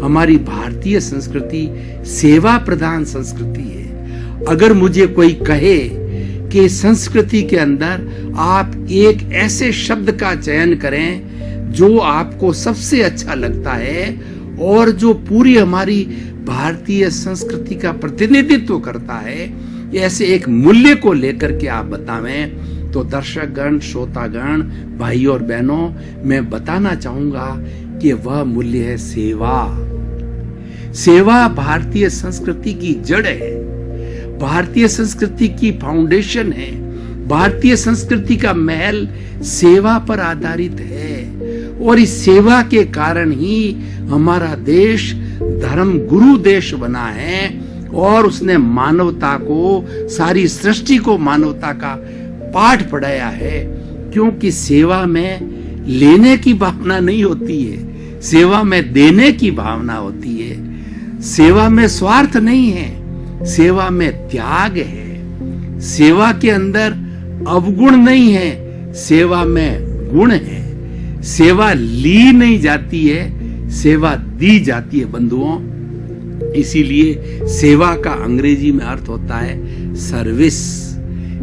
हमारी भारतीय संस्कृति सेवा प्रधान संस्कृति है। अगर मुझे कोई कहे कि संस्कृति के अंदर आप एक ऐसे शब्द का चयन करें जो आपको सबसे अच्छा लगता है और जो पूरी हमारी भारतीय संस्कृति का प्रतिनिधित्व करता है, ऐसे एक मूल्य को लेकर के आप बतावें, तो दर्शकगण, श्रोतागण, भाई और बहनों, मैं बताना चाहूंगा कि वह मूल्य है सेवा। सेवा भारतीय संस्कृति की जड़ है, भारतीय संस्कृति की फाउंडेशन है। भारतीय संस्कृति का महल सेवा पर आधारित है और इस सेवा के कारण ही हमारा देश धर्म गुरु देश बना है और उसने मानवता को, सारी सृष्टि को मानवता का पाठ पढ़ाया है। क्योंकि सेवा में लेने की भावना नहीं होती है, सेवा में देने की भावना होती है। सेवा में स्वार्थ नहीं है, सेवा में त्याग है। सेवा के अंदर अवगुण नहीं है, सेवा में गुण है। सेवा ली नहीं जाती है, सेवा दी जाती है बंधुओं। इसीलिए सेवा का अंग्रेजी में अर्थ होता है सर्विस।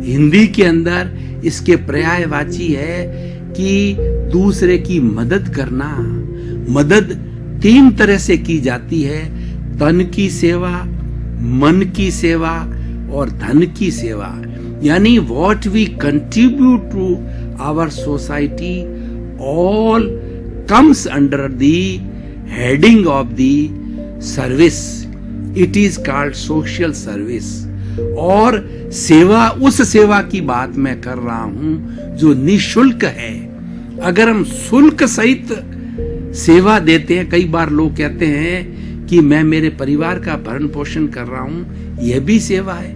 हिंदी के अंदर इसके पर्यायवाची है कि दूसरे की मदद करना। मदद तीन तरह से की जाती है, तन की सेवा, मन की सेवा और धन की सेवा। यानी what we contribute to our society all comes under the heading of the service. It is called social service. और सेवा, उस सेवा की बात मैं कर रहा हूं जो निःशुल्क है। अगर हम शुल्क सहित सेवा देते हैं, कई बार लोग कहते हैं कि मैं मेरे परिवार का भरण पोषण कर रहा हूं, यह भी सेवा है।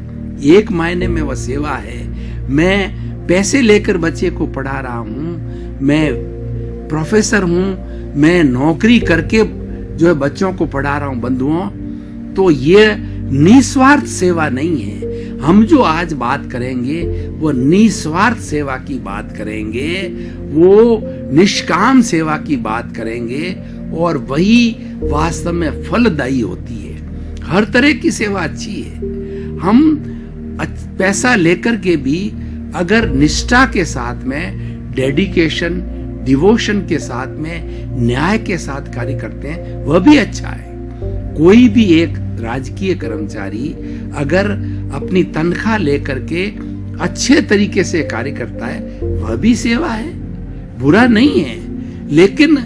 एक मायने में वह सेवा है। मैं पैसे लेकर बच्चे को पढ़ा रहा हूं, मैं प्रोफेसर हूं, मैं नौकरी करके जो है बच्चों को पढ़ा रहा हूं बंधुओं, तो ये निस्वार्थ सेवा नहीं है। हम जो आज बात करेंगे वो निस्वार्थ सेवा की बात करेंगे, वो निष्काम सेवा की बात करेंगे और वही वास्तव में फलदायी होती है। हर तरह की सेवा अच्छी है। हम पैसा लेकर के भी अगर निष्ठा के साथ में, डेडिकेशन, डिवोशन के साथ में, न्याय के साथ कार्य करते हैं, वह भी अच्छा है। कोई भी एक राजकीय कर्मचारी अगर अपनी तनख्वाह लेकर के अच्छे तरीके से कार्य करता है, वह भी सेवा है, बुरा नहीं है। लेकिन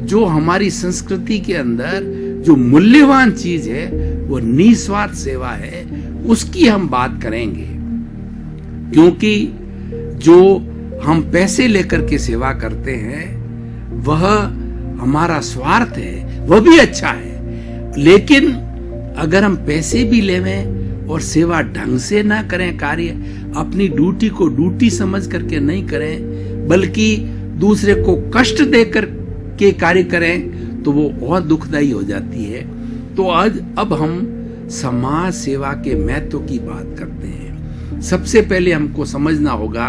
जो हमारी संस्कृति के अंदर जो मूल्यवान चीज है वो निस्वार्थ सेवा है, उसकी हम बात करेंगे। क्योंकि जो हम पैसे लेकर के सेवा करते हैं वह हमारा स्वार्थ है, वह भी अच्छा है। लेकिन अगर हम पैसे भी लेवें और सेवा ढंग से ना करें, कार्य अपनी ड्यूटी को ड्यूटी समझ करके नहीं करें, बल्कि दूसरे को कष्ट देकर के कार्य करें, तो वो और दुखदायी हो जाती है। तो आज अब हम समाज सेवा के महत्व की बात करते हैं। सबसे पहले हमको समझना होगा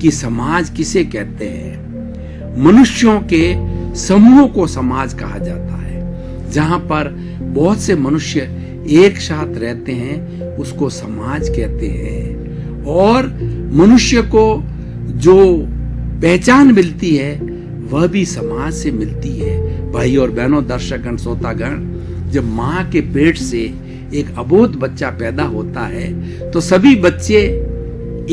कि समाज किसे कहते हैं। मनुष्यों के समूह को समाज कहा जाता है। जहां पर बहुत से मनुष्य एक साथ रहते हैं उसको समाज कहते हैं। और मनुष्य को जो पहचान मिलती है वह भी समाज से मिलती है। भाई और बहनों, दर्शकगण, श्रोतागण, जब माँ के पेट से एक अबोध बच्चा पैदा होता है तो सभी बच्चे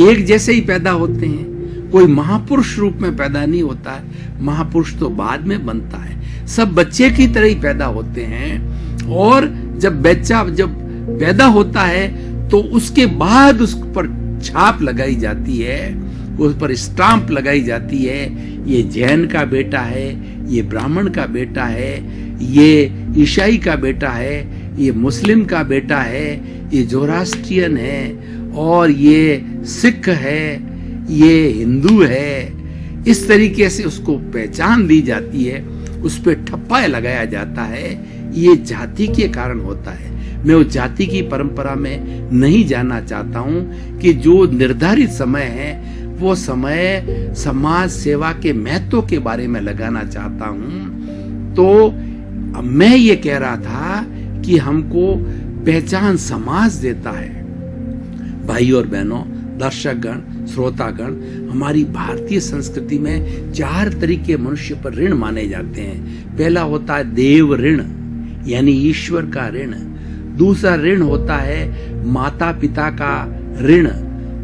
एक जैसे ही पैदा होते हैं। कोई महापुरुष रूप में पैदा नहीं होता है, महापुरुष तो बाद में बनता है। सब बच्चे की तरह ही पैदा होते हैं। और जब बच्चा पैदा होता है तो उसके बाद उस पर छाप लगाई जाती है, उस पर स्टाम्प लगाई जाती है। ये जैन का बेटा है, ये ब्राह्मण का बेटा है, ये ईसाई का बेटा है, ये मुस्लिम का बेटा है, ये जोरास्ट्रियन है और ये सिख है, ये हिंदू है। इस तरीके से उसको पहचान दी जाती है, उस पर ठप्पा लगाया जाता है। ये जाति के कारण होता है। मैं उस जाति की परंपरा में नहीं जाना चाहता हूं कि जो निर्धारित समय है वो समय समाज सेवा के महत्व के बारे में लगाना चाहता हूं। तो अब मैं ये कह रहा था कि हमको पहचान समाज देता है। भाई और बहनों, दर्शकगण, श्रोतागण, हमारी भारतीय संस्कृति में 4 तरीके मनुष्य पर ऋण माने जाते हैं। पहला होता है देव ऋण, यानी ईश्वर का ऋण। दूसरा ऋण होता है माता पिता का ऋण,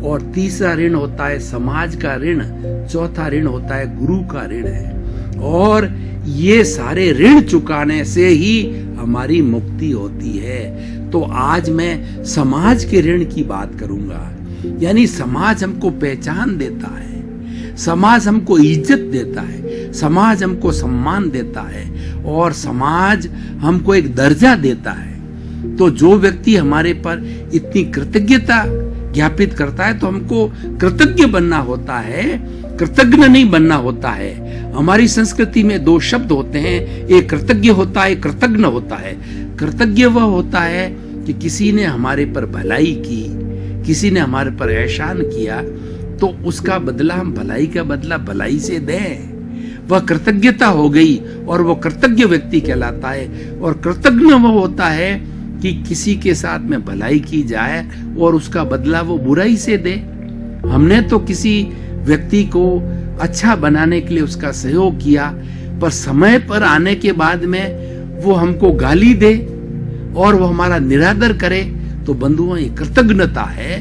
और तीसरा ऋण होता है समाज का ऋण। चौथा ऋण होता है गुरु का ऋण है। और ये सारे ऋण चुकाने से ही हमारी मुक्ति होती है। तो आज मैं समाज के ऋण की बात करूंगा, यानी समाज हमको पहचान देता है, समाज हमको इज्जत देता है, समाज हमको सम्मान देता है, और समाज हमको एक दर्जा देता है। तो जो व्यक्ति हमारे पर इतनी कृतज्ञता ज्ञापित करता है तो हमको कृतज्ञ बनना होता है, कृतज्ञ नहीं बनना होता है। हमारी संस्कृति में 2 शब्द होते हैं, एक कृतज्ञ होता है, एक कृतज्ञ होता है। कृतज्ञ वह होता है कि किसी ने हमारे पर भलाई की, किसी ने हमारे पर एहसान किया, तो उसका बदला हम भलाई का बदला भलाई से दें। वह कृतज्ञता हो गई और वो कृतज्ञ व्यक्ति कहलाता है। और कृतज्ञ वो होता है कि किसी के साथ में भलाई की जाए और उसका बदला वो बुराई से दे। हमने तो किसी व्यक्ति को अच्छा बनाने के लिए उसका सहयोग किया, पर समय पर आने के बाद में वो हमको गाली दे और वो हमारा निरादर करे, तो बंधुओं ये कृतज्ञता है।